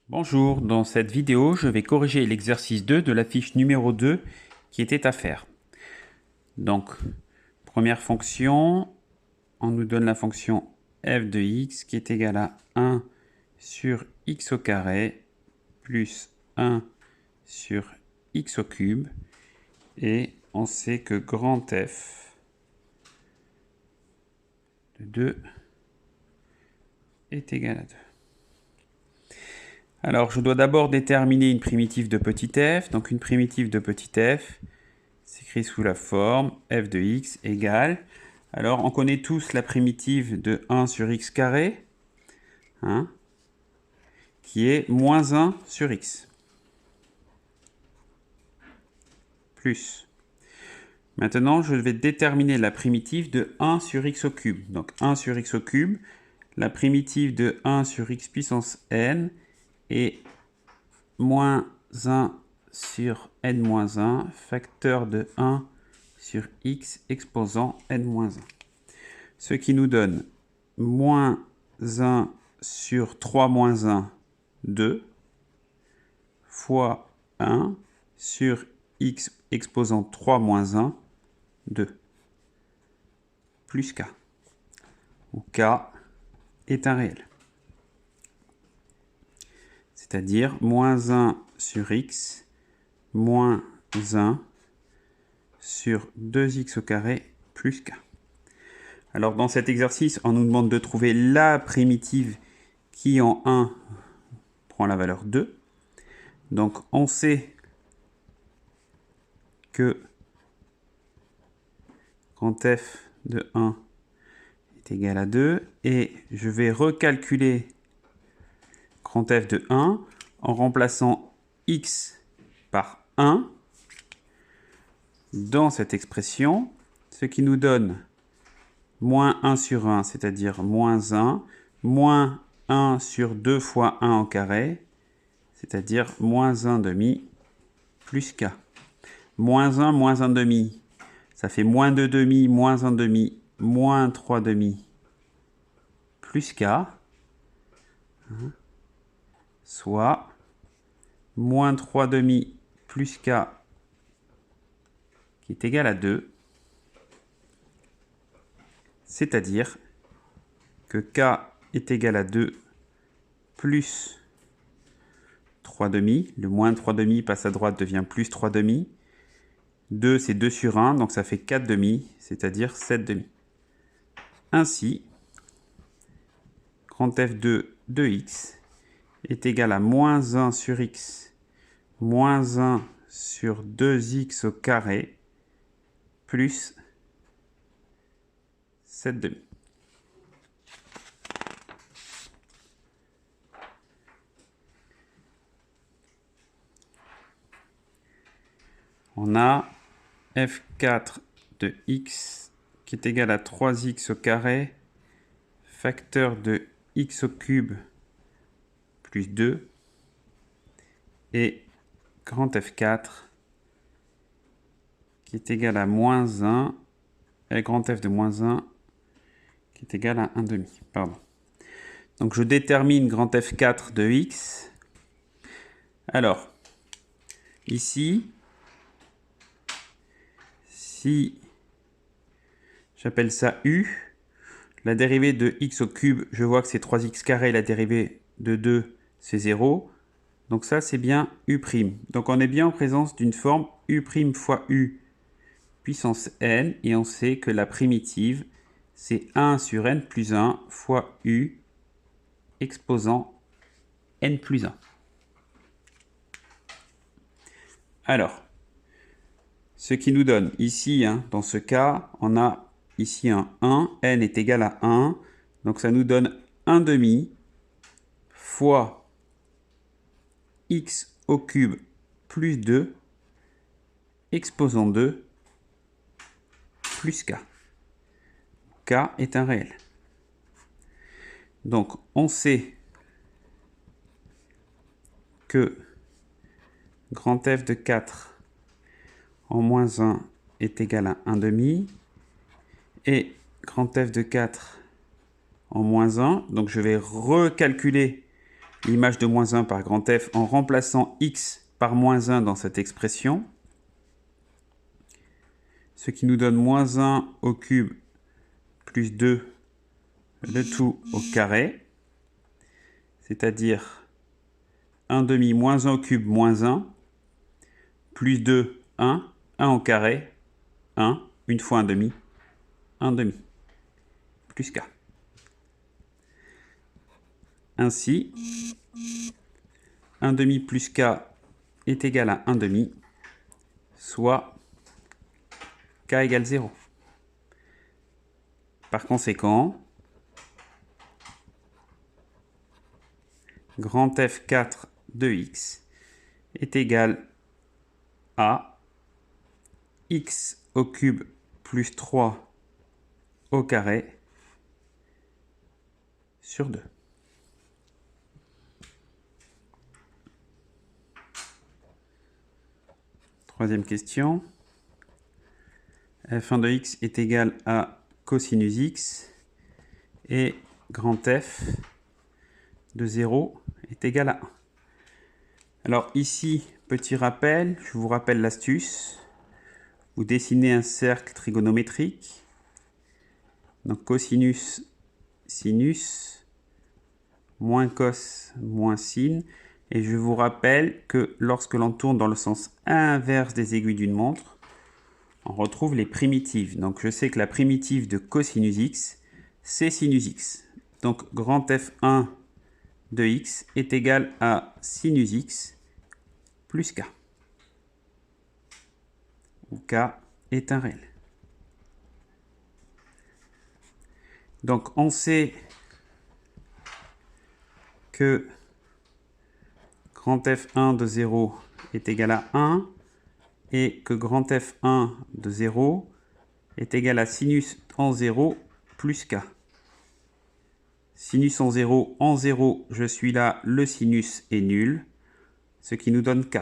Bonjour, dans cette vidéo, je vais corriger l'exercice 2 de la fiche numéro 2 qui était à faire. Donc, première fonction, on nous donne la fonction f de x qui est égale à 1 sur x au carré plus 1 sur x au cube. Et on sait que grand F de 2 est égal à 2. Alors, je dois d'abord déterminer une primitive de petit f. Donc, une primitive de petit f s'écrit sous la forme f de x égale. Alors, on connaît tous la primitive de 1 sur x carré, hein, qui est moins 1 sur x. Plus. Maintenant, je vais déterminer la primitive de 1 sur x au cube. Donc, 1 sur x au cube, la primitive de 1 sur x puissance n est moins 1 sur n-1, facteur de 1 sur x exposant n-1. Ce qui nous donne moins 1 sur 3 moins 1, 2, fois 1 sur x exposant 3 moins 1, 2, plus k, où k est un réel. C'est-à-dire moins 1 sur x, moins 1 sur 2x au carré plus k. Alors dans cet exercice, on nous demande de trouver la primitive qui en 1 prend la valeur 2. Donc on sait que grand f de 1 est égal à 2. Et je vais recalculer grand f de 1 en remplaçant x par 1 dans cette expression, ce qui nous donne moins 1 sur 1, c'est-à-dire moins 1, moins 1 sur 2 fois 1 au carré, c'est-à-dire moins 1 demi plus k. Moins 1 demi, ça fait moins 2 demi, moins 1 demi, moins 3 demi plus k, soit moins 3 demi plus k qui est égal à 2, c'est-à-dire que k est égal à 2 plus 3 demi. Le moins 3 demi passe à droite, devient plus 3 demi. 2, c'est 2 sur 1, donc ça fait 4 demi, c'est-à-dire 7 demi. Ainsi, grand f de x est égal à moins 1 sur x, moins 1 sur 2x au carré, plus 7 demi. On a f4 de x qui est égal à 3x au carré, facteur de x au cube plus 2, et grand f4 qui est égal à moins 1, et grand f de moins 1 qui est égal à 1 demi. Pardon. Donc je détermine grand f4 de x. Alors, ici, si j'appelle ça u, la dérivée de x au cube, je vois que c'est 3x carré, la dérivée de 2, c'est 0. Donc ça, c'est bien u'. Donc on est bien en présence d'une forme u' fois u puissance n, et on sait que la primitive, c'est 1 sur n plus 1 fois u exposant n plus 1. Alors, ce qui nous donne ici, dans ce cas, on a ici un 1, n est égal à 1, donc ça nous donne 1 demi fois x au cube plus 2 exposant 2 plus k. K est un réel. Donc on sait que grand f de 4 en moins 1 est égal à 1 demi, et grand f de 4 en moins 1, donc je vais recalculer l'image de moins 1 par grand F en remplaçant x par moins 1 dans cette expression. Ce qui nous donne moins 1 au cube plus 2, le tout au carré. C'est-à-dire 1 demi moins 1 au cube moins 1, plus 2, 1, 1 au carré, 1, une fois 1 demi, plus k. Ainsi, 1 demi plus k est égal à 1 demi, soit k égale 0. Par conséquent, grand F4 de x est égal à x au cube plus 3 au carré sur 2. Troisième question. F1 de x est égal à cosinus x et grand F de 0 est égal à 1. Alors ici, petit rappel, je vous rappelle l'astuce. Vous dessinez un cercle trigonométrique. Donc cosinus, sinus, moins cos, moins sin. Et je vous rappelle que lorsque l'on tourne dans le sens inverse des aiguilles d'une montre, on retrouve les primitives. Donc je sais que la primitive de cosinus x, c'est sinus x. Donc grand F1 de x est égal à sinus x plus k, où k est un réel. Donc on sait que grand F1 de 0 est égal à 1 et que grand F1 de 0 est égal à sinus en 0 plus k. Sinus en 0, je suis là, le sinus est nul, ce qui nous donne k.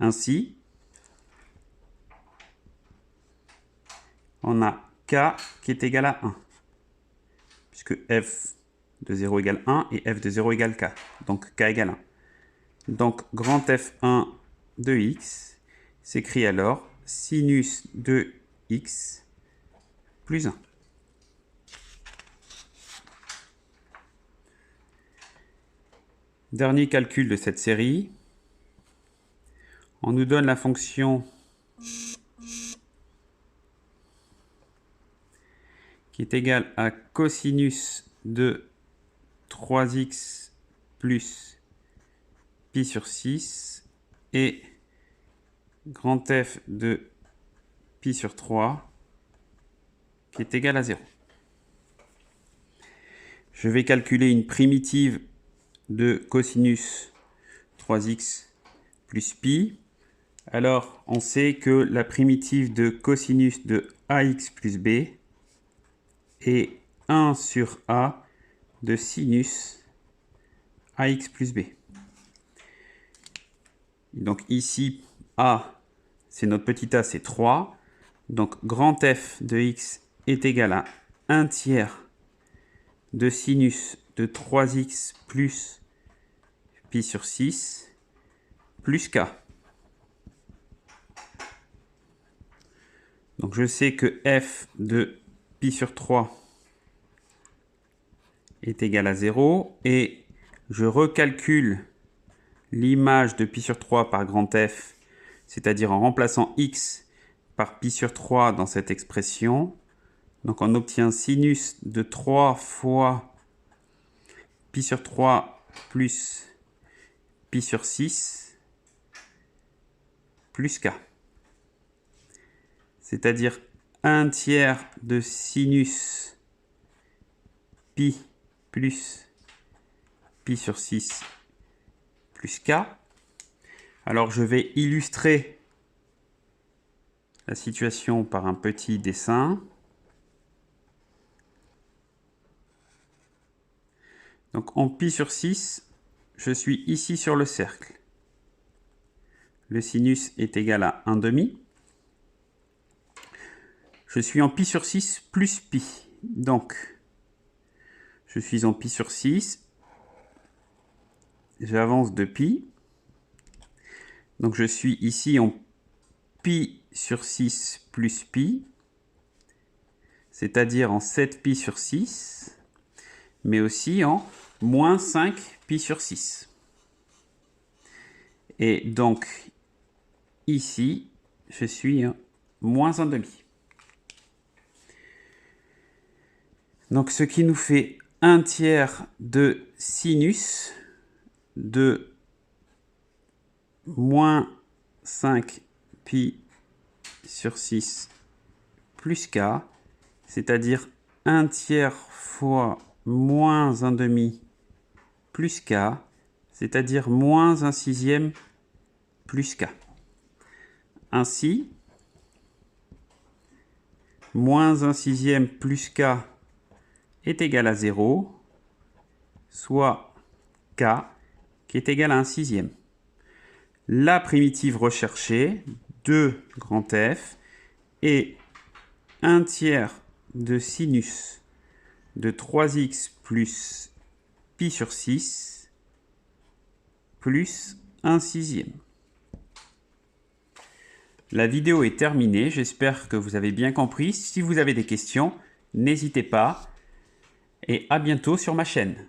Ainsi, on a k qui est égal à 1, puisque f de 0 égale 1 et f de 0 égale k, donc k égale 1. Donc grand F1 de x s'écrit alors sinus de x plus 1. Dernier calcul de cette série. On nous donne la fonction qui est égale à cosinus de 3x plus pi sur 6 et grand F de pi sur 3 qui est égal à 0. Je vais calculer une primitive de cosinus 3x plus pi. Alors, on sait que la primitive de cosinus de ax plus b est 1 sur a de sinus ax plus b. Donc ici, a, c'est notre petit a, c'est 3. Donc grand F de x est égal à 1 tiers de sinus de 3x plus pi sur 6 plus k. Donc je sais que f de pi sur 3 est égal à 0 et je recalcule l'image de pi sur 3 par grand F, c'est-à-dire en remplaçant x par pi sur 3 dans cette expression. Donc on obtient sinus de 3 fois pi sur 3 plus pi sur 6 plus k. C'est-à-dire 1 tiers de sinus pi plus pi sur 6 plus k. Alors je vais illustrer la situation par un petit dessin. Donc en pi sur 6, je suis ici sur le cercle. Le sinus est égal à 1 demi. Je suis en pi sur 6 plus pi. Donc, je suis en pi sur 6. j'avance de pi. Donc je suis ici en pi sur 6 plus pi, c'est-à-dire en 7 pi sur 6, mais aussi en moins 5 pi sur 6. Et donc, ici, je suis en moins 1/2. Donc, ce qui nous fait 1/3 de sinus de moins 5 pi sur 6 plus k, c'est-à-dire 1/3 fois moins 1/2 plus k, c'est-à-dire moins 1/6 plus k. Ainsi, moins 1/6 plus k est égal à 0, soit k qui est égal à 1/6. La primitive recherchée de grand F est 1/3 de sinus de 3x plus pi sur 6 plus 1/6. La vidéo est terminée, j'espère que vous avez bien compris. Si vous avez des questions, n'hésitez pas et à bientôt sur ma chaîne.